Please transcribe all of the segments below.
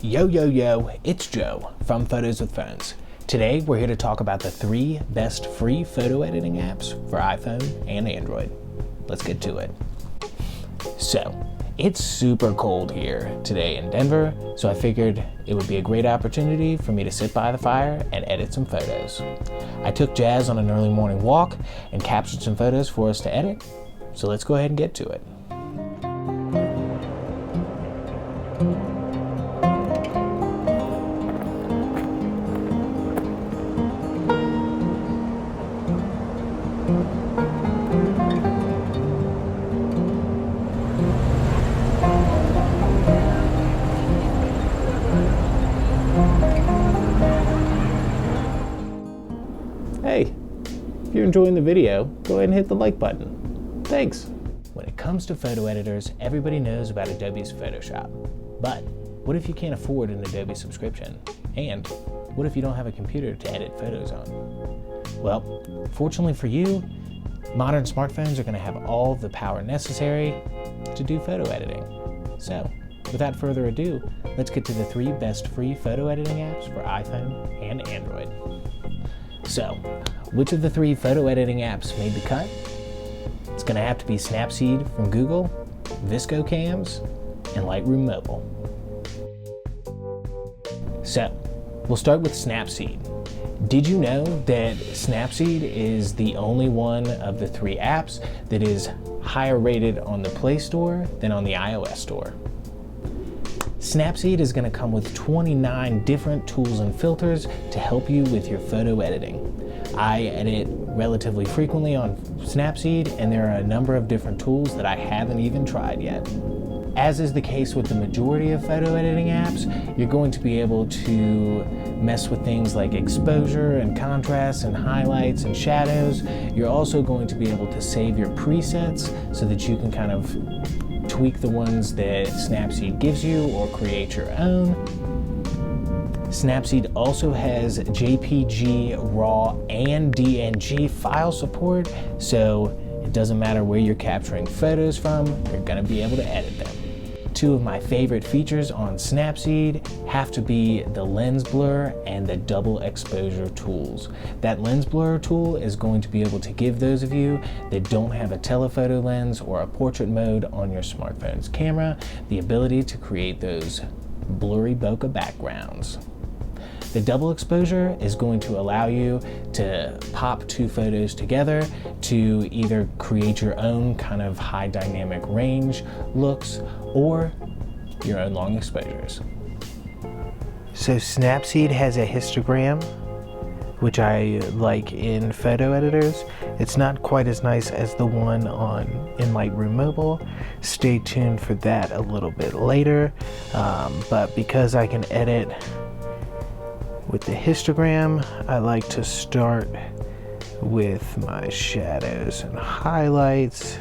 Yo, yo, yo, it's Joe from Photos with Phones. Today, we're here to talk about the 3 best free photo editing apps for iPhone and Android. Let's get to it. So, it's super cold here today in Denver, so I figured it would be a great opportunity for me to sit by the fire and edit some photos. I took Jazz on an early morning walk and captured some photos for us to edit, so let's go ahead and get to it. Hey, if you're enjoying the video, go ahead and hit the like button. Thanks. When it comes to photo editors, everybody knows about Adobe's Photoshop. But what if you can't afford an Adobe subscription? And what if you don't have a computer to edit photos on? Well, fortunately for you, modern smartphones are going to have all the power necessary to do photo editing. So, without further ado, let's get to the 3 best free photo editing apps for iPhone and Android. So, which of the 3 photo editing apps made the cut? It's going to have to be Snapseed from Google, VSCO Cams, and Lightroom Mobile. So, we'll start with Snapseed. Did you know that Snapseed is the only one of the 3 apps that is higher rated on the Play Store than on the iOS Store? Snapseed is going to come with 29 different tools and filters to help you with your photo editing. I edit relatively frequently on Snapseed, and there are a number of different tools that I haven't even tried yet. As is the case with the majority of photo editing apps, you're going to be able to mess with things like exposure and contrast and highlights and shadows. You're also going to be able to save your presets so that you can kind of tweak the ones that Snapseed gives you or create your own. Snapseed also has JPG, RAW, and DNG file support, so it doesn't matter where you're capturing photos from, you're going to be able to edit them. 2 of my favorite features on Snapseed have to be the lens blur and the double exposure tools. That lens blur tool is going to be able to give those of you that don't have a telephoto lens or a portrait mode on your smartphone's camera the ability to create those blurry bokeh backgrounds. The double exposure is going to allow you to pop 2 photos together to either create your own kind of high dynamic range looks or your own long exposures. So Snapseed has a histogram, which I like in photo editors. It's not quite as nice as the one in Lightroom Mobile. Stay tuned for that a little bit later. But because I can edit with the histogram, I like to start with my shadows and highlights.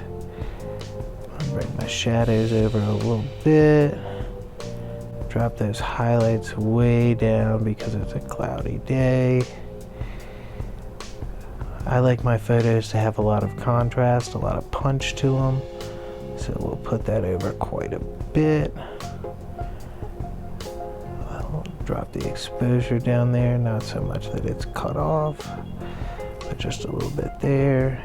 I'll bring my shadows over a little bit. Drop those highlights way down because it's a cloudy day. I like my photos to have a lot of contrast, a lot of punch to them. So we'll put that over quite a bit. Drop the exposure down there, not so much that it's cut off, but just a little bit there.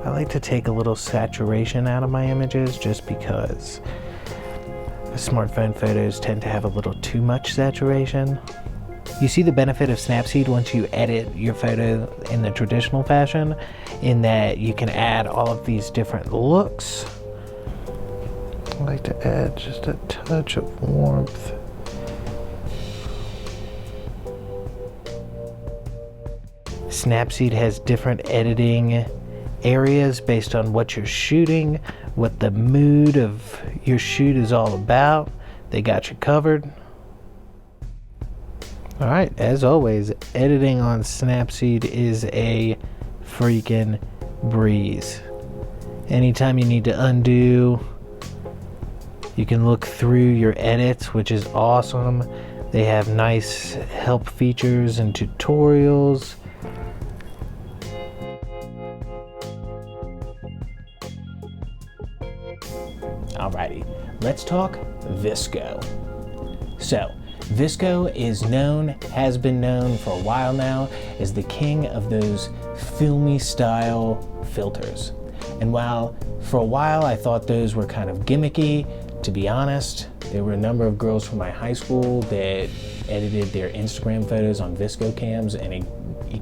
I like to take a little saturation out of my images just because smartphone photos tend to have a little too much saturation. You see the benefit of Snapseed once you edit your photo in the traditional fashion, in that you can add all of these different looks. I like to add just a touch of warmth. Snapseed has different editing areas based on what you're shooting, what the mood of your shoot is all about. They got you covered. Alright, as always, editing on Snapseed is a freaking breeze. Anytime you need to undo, you can look through your edits, which is awesome. They have nice help features and tutorials. Alrighty, let's talk VSCO. So, VSCO has been known for a while now as the king of those filmy style filters. And while for a while I thought those were kind of gimmicky, to be honest, there were a number of girls from my high school that edited their Instagram photos on VSCO cams, and it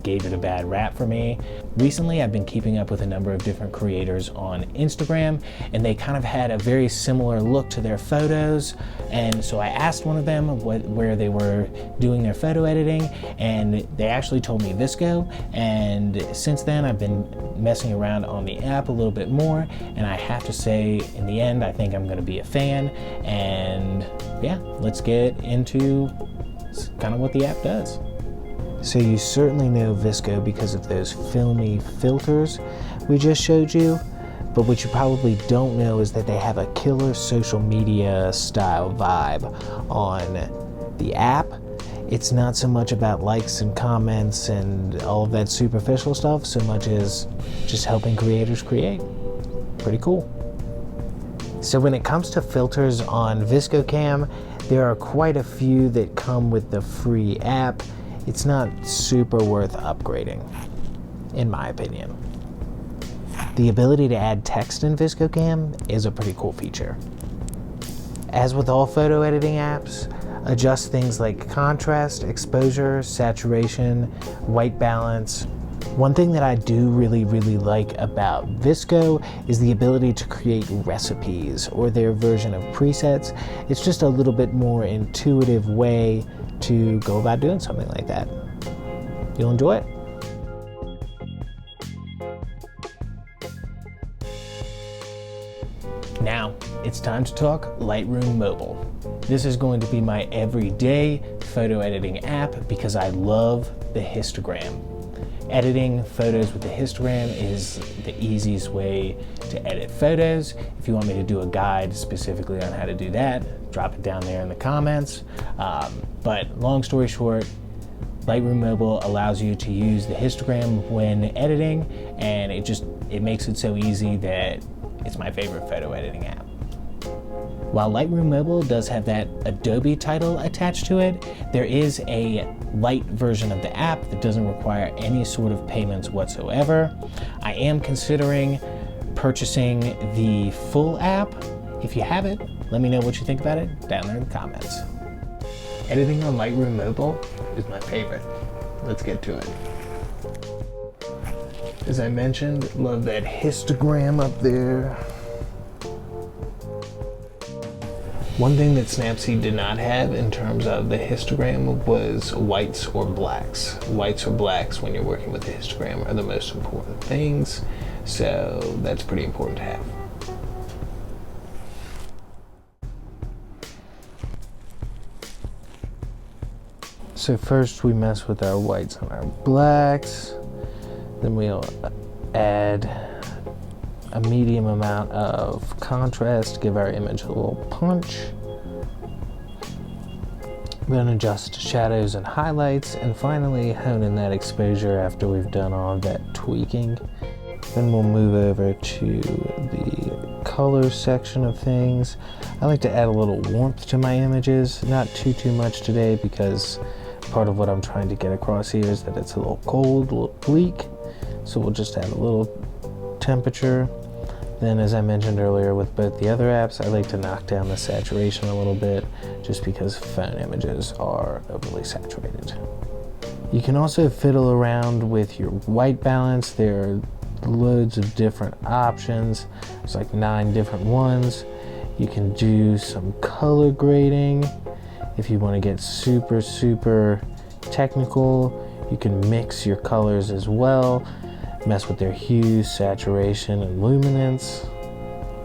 gave it a bad rap for me. Recently, I've been keeping up with a number of different creators on Instagram, and they kind of had a very similar look to their photos. And so I asked one of them where they were doing their photo editing, and they actually told me VSCO. And since then, I've been messing around on the app a little bit more, and I have to say, in the end, I think I'm going to be a fan. And yeah, let's get into kind of what the app does. So you certainly know VSCO because of those filmy filters we just showed you, but what you probably don't know is that they have a killer social media style vibe on the app. It's not so much about likes and comments and all of that superficial stuff, so much as just helping creators create. Pretty cool. So when it comes to filters on VSCO Cam, there are quite a few that come with the free app. It's not super worth upgrading, in my opinion. The ability to add text in VSCO Cam is a pretty cool feature. As with all photo editing apps, adjust things like contrast, exposure, saturation, white balance. One thing that I do really like about VSCO is the ability to create recipes or their version of presets. It's just a little bit more intuitive way to go about doing something like that. You'll enjoy it. Now, it's time to talk Lightroom Mobile. This is going to be my everyday photo editing app because I love the histogram. Editing photos with the histogram is the easiest way to edit photos. If you want me to do a guide specifically on how to do that, drop it down there in the comments. But long story short, Lightroom Mobile allows you to use the histogram when editing, and it makes it so easy that it's my favorite photo editing app. While Lightroom Mobile does have that Adobe title attached to it, there is a light version of the app that doesn't require any sort of payments whatsoever. I am considering purchasing the full app. If you have it, let me know what you think about it down there in the comments. Editing on Lightroom Mobile is my favorite. Let's get to it. As I mentioned, love that histogram up there. One thing that Snapseed did not have in terms of the histogram was whites or blacks. Whites or blacks when you're working with the histogram are the most important things, so that's pretty important to have. So first we mess with our whites and our blacks, then we'll add a medium amount of contrast, give our image a little punch. Then adjust shadows and highlights, and finally hone in that exposure after we've done all of that tweaking. Then we'll move over to the color section of things. I like to add a little warmth to my images, not too much today because part of what I'm trying to get across here is that it's a little cold, a little bleak. So we'll just add a little temperature. Then, as I mentioned earlier with both the other apps, I like to knock down the saturation a little bit just because phone images are overly saturated. You can also fiddle around with your white balance. There are loads of different options. There's like 9 different ones. You can do some color grading. If you want to get super technical, you can mix your colors as well. Mess with their hue, saturation, and luminance.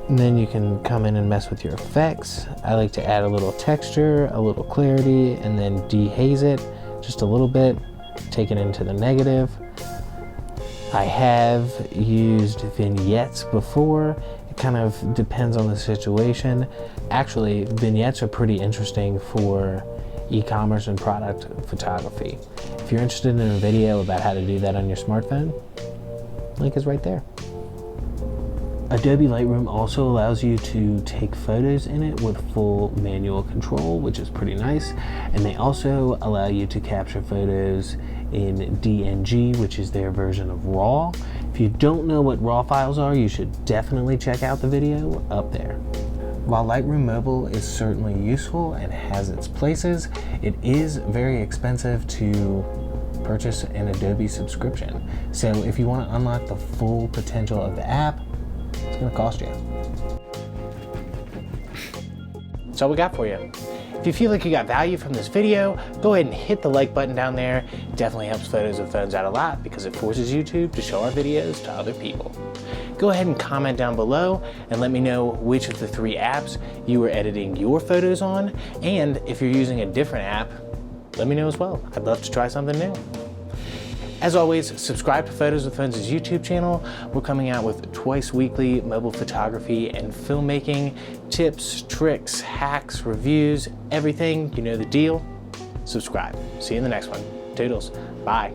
And then you can come in and mess with your effects. I like to add a little texture, a little clarity, and then dehaze it just a little bit, take it into the negative. I have used vignettes before. It kind of depends on the situation. Actually, vignettes are pretty interesting for e-commerce and product photography. If you're interested in a video about how to do that on your smartphone, link is right there. Adobe Lightroom also allows you to take photos in it with full manual control, which is pretty nice. And they also allow you to capture photos in DNG, which is their version of RAW. If you don't know what RAW files are, you should definitely check out the video up there. While Lightroom Mobile is certainly useful and has its places, it is very expensive to purchase an Adobe subscription. So if you want to unlock the full potential of the app, it's going to cost you. That's all we got for you. If you feel like you got value from this video, go ahead and hit the like button down there. It definitely helps photos and phones out a lot because it forces YouTube to show our videos to other people. Go ahead and comment down below and let me know which of the 3 apps you are editing your photos on, and if you're using a different app, let me know as well. I'd love to try something new. As always, subscribe to Photos with Phones' YouTube channel. We're coming out with twice weekly mobile photography and filmmaking tips, tricks, hacks, reviews, everything. You know the deal. Subscribe. See you in the next one. Toodles. Bye.